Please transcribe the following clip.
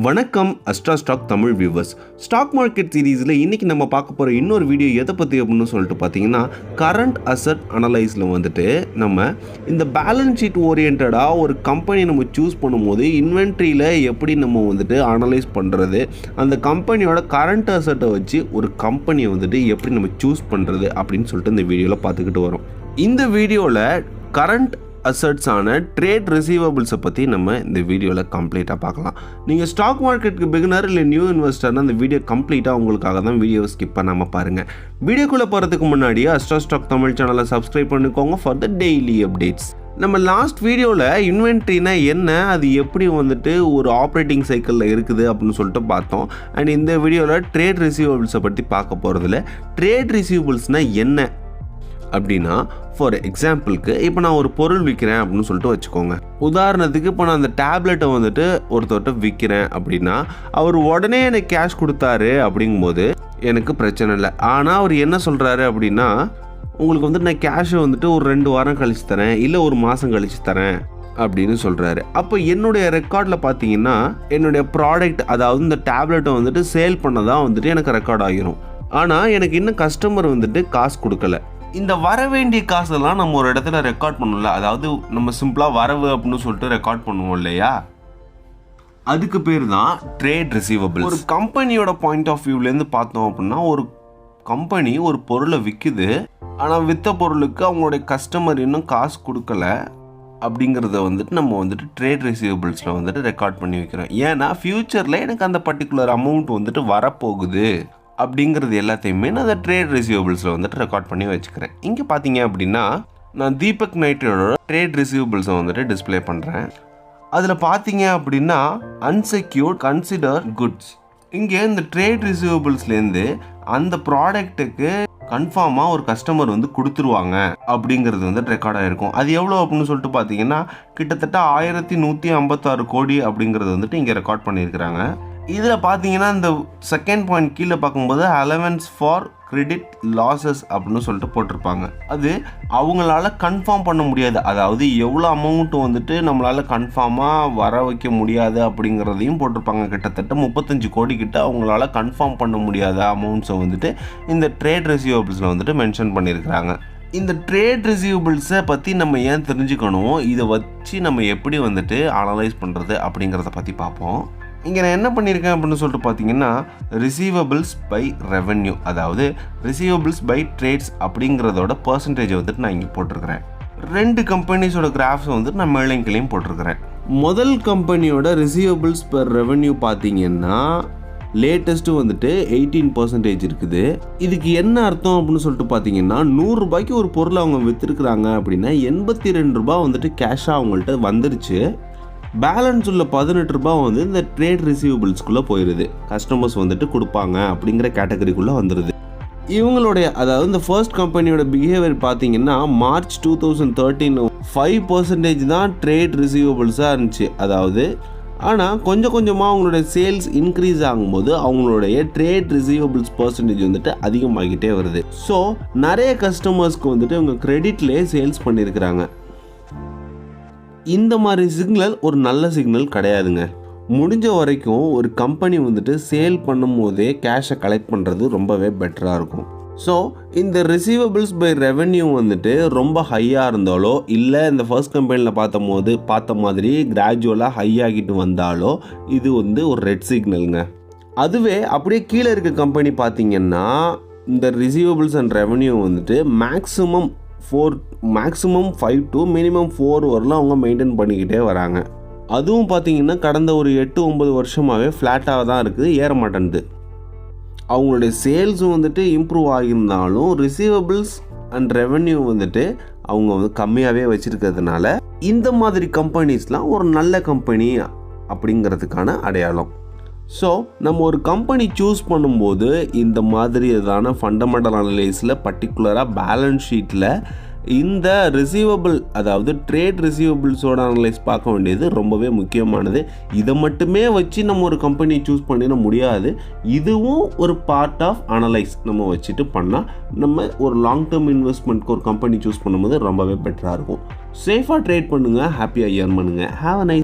வணக்கம் அஸ்ட்ராஸ்டாக் Tamil viewers. Stock market சீரீஸில் இன்றைக்கி நம்ம பார்க்க போகிற இன்னொரு வீடியோ எதை பற்றி அப்படின்னு சொல்லிட்டு பார்த்தீங்கன்னா, கரண்ட் அசட் அனலைஸில் வந்துட்டு நம்ம இந்த பேலன்ஸ் ஷீட் ஓரியன்டாக ஒரு கம்பெனி நம்ம சூஸ் பண்ணும்போது இன்வென்ட்ரியில் எப்படி நம்ம வந்துட்டு அனலைஸ் பண்ணுறது, அந்த கம்பெனியோட கரண்ட் அசட்டை வச்சு ஒரு கம்பெனியை வந்துட்டு எப்படி நம்ம சூஸ் பண்ணுறது அப்படின்னு சொல்லிட்டு இந்த வீடியோவில் பார்த்துக்கிட்டு வரோம். இந்த வீடியோவில் கரண்ட் அசட்ஸான ட்ரேட் ரிசீவபிள்ஸை பற்றி நம்ம இந்த வீடியோவில் கம்ப்ளீட்டாக பார்க்கலாம். நீங்கள் ஸ்டாக் மார்க்கெட்டுக்கு பிகினர் இல்லை நியூ இன்வெஸ்டர்னா அந்த வீடியோ கம்ப்ளீட்டாக உங்களுக்காக தான் வீடியோவை ஸ்கிப் பண்ணாமல் பாருங்கள். வீடியோக்குள்ளே போகிறதுக்கு முன்னாடி AstraStock தமிழ் சேனலை சப்ஸ்கிரைப் பண்ணிக்கோங்க ஃபார் த டெய்லி அப்டேட்ஸ். நம்ம லாஸ்ட் வீடியோவில் இன்வென்ட்ரினா என்ன, அது எப்படி வந்துட்டு ஒரு ஆப்ரேட்டிங் சைக்கிளில் இருக்குது அப்படின்னு சொல்லிட்டு பார்த்தோம். அண்ட் இந்த வீடியோவில் ட்ரேட் ரிசீவபிள்ஸை பற்றி பார்க்க போகிறதுல ட்ரேட் ரிசீவபிள்ஸ்னால் என்ன அப்படின்னா, ஃபார் எக்ஸாம்பிளுக்கு இப்போ நான் ஒரு பொருள் விற்கிறேன் அப்படின்னு சொல்லிட்டு வச்சுக்கோங்க. உதாரணத்துக்கு இப்போ நான் அந்த டேப்லெட்டை வந்துட்டு ஒருத்தர்கிட்ட விற்கிறேன் அப்படின்னா, அவர் உடனே எனக்கு கேஷ் கொடுத்தாரு அப்படிங்கும்போது எனக்கு பிரச்சனை இல்லை. ஆனால் அவர் என்ன சொல்கிறாரு அப்படின்னா, உங்களுக்கு வந்துட்டு நான் கேஷை வந்துட்டு ஒரு 2 வாரம் கழிச்சு தரேன், இல்லை ஒரு மாதம் கழிச்சு தரேன் அப்படின்னு சொல்கிறாரு. அப்போ என்னுடைய ரெக்கார்டில் பார்த்தீங்கன்னா என்னுடைய ப்ராடக்ட், அதாவது இந்த டேப்லெட்டை வந்துட்டு சேல் பண்ணதான் வந்துட்டு எனக்கு ரெக்கார்ட் ஆகிரும். ஆனால் எனக்கு இன்னும் கஸ்டமர் வந்துட்டு காசு கொடுக்கல. இந்த வர வேண்டிய காசெல்லாம் நம்ம ஒரு இடத்துல ரெக்கார்ட் பண்ணல, அதாவது நம்ம சிம்பிளாக வரவு அப்படின்னு சொல்லிட்டு ரெக்கார்ட் பண்ணுவோம் இல்லையா, அதுக்கு பேர் தான் ட்ரேட் ரிசீவபிள். ஒரு கம்பெனியோட பாயிண்ட் ஆஃப் வியூலேருந்து பார்த்தோம் அப்படின்னா, ஒரு கம்பெனி ஒரு பொருளை விற்குது, ஆனால் விற்ற பொருளுக்கு அவங்களுடைய கஸ்டமர் இன்னும் காசு கொடுக்கல அப்படிங்கிறத வந்துட்டு நம்ம வந்துட்டு ட்ரேட் ரிசீவபிள்ஸில் வந்துட்டு ரெக்கார்ட் பண்ணி வைக்கிறோம். ஏன்னா ஃப்யூச்சரில் எனக்கு அந்த பர்டிகுலர் அமௌண்ட் வந்துட்டு வரப்போகுது அப்படிங்கிறது எல்லாத்தையுமே நான் அந்த ட்ரேட் ரிசீவபிள்ஸில் வந்துட்டு ரெக்கார்ட் பண்ணி வச்சுக்கிறேன். இங்கே பார்த்தீங்க அப்படின்னா நான் தீபக் நைட்ரோட ட்ரேட் ரிசீவபிள்ஸை வந்துட்டு டிஸ்பிளே பண்ணுறேன். அதில் பார்த்தீங்க அப்படின்னா அன்செக்யூர்ட் கன்சிடர் குட்ஸ், இங்கே இந்த ட்ரேட் ரிசீவபிள்ஸ்லேருந்து அந்த ப்ராடக்ட்டுக்கு கன்ஃபார்மாக ஒரு கஸ்டமர் வந்து கொடுத்துருவாங்க அப்படிங்கிறது வந்து ரெக்கார்ட் ஆகிருக்கும். அது எவ்வளோ அப்படின்னு சொல்லிட்டு பார்த்தீங்கன்னா கிட்டத்தட்ட 1156 கோடி அப்படிங்கிறது வந்துட்டு இங்கே ரெக்கார்ட் பண்ணியிருக்கிறாங்க. இதில் பார்த்தீங்கன்னா இந்த செகண்ட் பாயிண்ட் கீழே பார்க்கும்போது அலவன்ஸ் ஃபார் கிரெடிட் லாஸஸ் அப்படின்னு சொல்லிட்டு போட்டிருப்பாங்க. அது அவங்களால கன்ஃபார்ம் பண்ண முடியாது, அதாவது எவ்வளோ அமௌண்ட் வந்துட்டு நம்மளால் கன்ஃபார்மாக வர வைக்க முடியாது அப்படிங்கிறதையும் போட்டிருப்பாங்க. கிட்டத்தட்ட 35 கோடி கிட்ட அவங்களால கன்ஃபார்ம் பண்ண முடியாத அமௌண்ட்ஸை வந்துட்டு இந்த ட்ரேட் ரிசீவபிள்ஸில் வந்துட்டு மென்ஷன் பண்ணியிருக்கிறாங்க. இந்த ட்ரேட் ரிசீவபிள்ஸை பற்றி நம்ம ஏன் தெரிஞ்சுக்கணும், இதை வச்சு நம்ம எப்படி வந்துட்டு அனலைஸ் பண்ணுறது அப்படிங்கிறத பற்றி பார்ப்போம். இங்கே நான் என்ன பண்ணியிருக்கேன் அப்படின்னு சொல்லிட்டு பார்த்தீங்கன்னா, ரிசீவபிள்ஸ் பை ரெவென்யூ, அதாவது ரிசீவபிள்ஸ் பை ட்ரேட்ஸ் அப்படிங்கிறதோட பர்சன்டேஜை வந்துட்டு நான் இங்கே போட்டிருக்கிறேன். 2 கம்பெனிஸோட கிராஃப்ஸை வந்துட்டு நான் மேலேயும் போட்டிருக்கிறேன். முதல் கம்பெனியோட ரிசீவபிள்ஸ் பர் ரெவென்யூ பார்த்தீங்கன்னா லேட்டஸ்ட்டு வந்துட்டு 18% இருக்குது. இதுக்கு என்ன அர்த்தம் அப்படின்னு சொல்லிட்டு பார்த்தீங்கன்னா, 100 ரூபாய்க்கு ஒரு பொருளை அவங்க விற்றுருக்குறாங்க அப்படின்னா 82 ரூபா வந்துட்டு கேஷாக அவங்கள்ட்ட வந்துருச்சு. பேலன்ஸ் உள்ள 18 ரூபா வந்து இந்த ட்ரேட் ரிசீவபிள்ஸ்குள்ளே போயிடுது, கஸ்டமர்ஸ் வந்துட்டு கொடுப்பாங்க அப்படிங்கிற கேட்டகரிக்குள்ளே வந்துடுது. இவங்களுடைய, அதாவது இந்த ஃபர்ஸ்ட் கம்பெனியோட பிஹேவியர் பார்த்தீங்கன்னா மார்ச் 2013 5% தான் ட்ரேட் ரிசீவபிள்ஸாக இருந்துச்சு. அதாவது ஆனால் கொஞ்சம் கொஞ்சமாக அவங்களுடைய சேல்ஸ் இன்க்ரீஸ் ஆகும்போது அவங்களுடைய ட்ரேட் ரிசீவபிள்ஸ் பர்சன்டேஜ் வந்துட்டு அதிகமாகிட்டே வருது. ஸோ நிறைய கஸ்டமர்ஸ்க்கு வந்துட்டு இவங்க கிரெடிட்லேயே சேல்ஸ் பண்ணியிருக்கிறாங்க. இந்த மாதிரி சிக்னல் ஒரு நல்ல சிக்னல் கிடையாதுங்க. முடிஞ்ச வரைக்கும் ஒரு கம்பெனி வந்துட்டு சேல் பண்ணும் போதே கேஷை கலெக்ட் பண்ணுறது ரொம்பவே பெட்டராக இருக்கும். ஸோ இந்த ரிசீவபிள்ஸ் பை ரெவென்யூ வந்துட்டு ரொம்ப ஹையாக இருந்தாலோ, இல்லை இந்த ஃபர்ஸ்ட் கம்பெனியில் பார்த்த மாதிரி கிராஜுவலாக ஹை ஆகிட்டு வந்தாலோ இது வந்து ஒரு ரெட் சிக்னலுங்க. அதுவே அப்படியே கீழே இருக்க கம்பெனி பார்த்தீங்கன்னா இந்த ரிசீவபிள்ஸ் அண்ட் ரெவென்யூ வந்துட்டு மேக்ஸிமம் 5 to மினிமம் 4 வரலாம் அவங்க மெயின்டைன் பண்ணிக்கிட்டே வராங்க. அதுவும் பார்த்தீங்கன்னா கடந்த ஒரு 8-9 வருஷமாகவே ஃப்ளாட்டாக தான் இருக்குது, ஏற மாட்டேன்து. அவங்களுடைய சேல்ஸும் வந்துட்டு இம்ப்ரூவ் ஆகியிருந்தாலும் ரிசீவபிள்ஸ் அண்ட் ரெவென்யூ வந்துட்டு அவங்க வந்து கம்மியாகவே வச்சுருக்கிறதுனால இந்த மாதிரி கம்பெனிஸ்லாம் ஒரு நல்ல கம்பெனி அப்படிங்கிறதுக்கான அடையாளம். ஸோ நம்ம ஒரு கம்பெனி சூஸ் பண்ணும்போது இந்த மாதிரி இதான ஃபண்டமெண்டல் அனலைஸில் பர்டிகுலராக பேலன்ஸ் ஷீட்டில் இந்த ரிசீவபிள், அதாவது ட்ரேட் ரிசீவபிள்ஸோட அனலைஸ் பார்க்க வேண்டியது ரொம்பவே முக்கியமானது. இதை மட்டுமே வச்சு நம்ம ஒரு கம்பெனி சூஸ் பண்ணிட முடியாது. இதுவும் ஒரு பார்ட் ஆஃப் அனலைஸ் நம்ம வச்சுட்டு பண்ணால் நம்ம ஒரு லாங் டேர்ம் இன்வெஸ்ட்மெண்ட்க்கு ஒரு கம்பெனி சூஸ் பண்ணும்போது ரொம்பவே பெட்டராக இருக்கும். சேஃபாக ட்ரேட் பண்ணுங்கள், ஹாப்பியாக ஏர்ன் பண்ணுங்கள். Have a nice